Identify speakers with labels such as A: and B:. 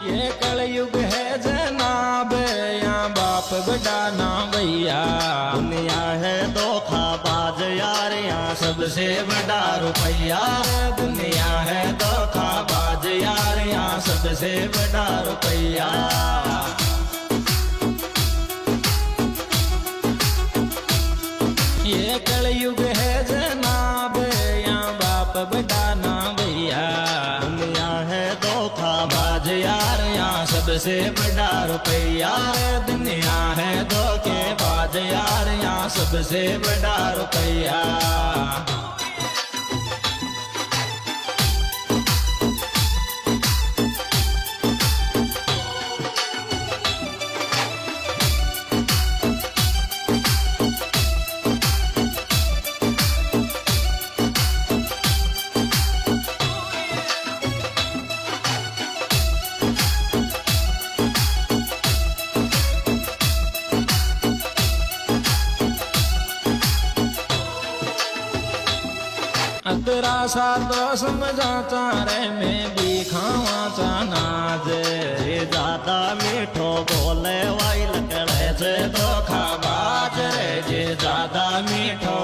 A: ये कलयुग है जनाब, यहाँ बाप बड़ा ना भैया।
B: दुनिया है धोखाबाज यार, यहाँ सबसे बड़ा रुपया।
A: दुनिया है धोखाबाज यार, यहाँ सबसे बड़ा रुपया। ये कलयुग है जनाब, यहाँ बाप बड़ा ना भैया।
B: दुनिया है
A: धोखाबाज यार, यहाँ सबसे बड़ा रुपया। दुनिया है धोखेबाज यार, यहाँ सबसे बड़ा रुपया। अतरा सा तो समझाता रे, मैं भी खावा नाज।
B: ये ज्यादा मीठो बोले वाई लकड़े
A: से धोखाबाज रे, जे ज्यादा मीठो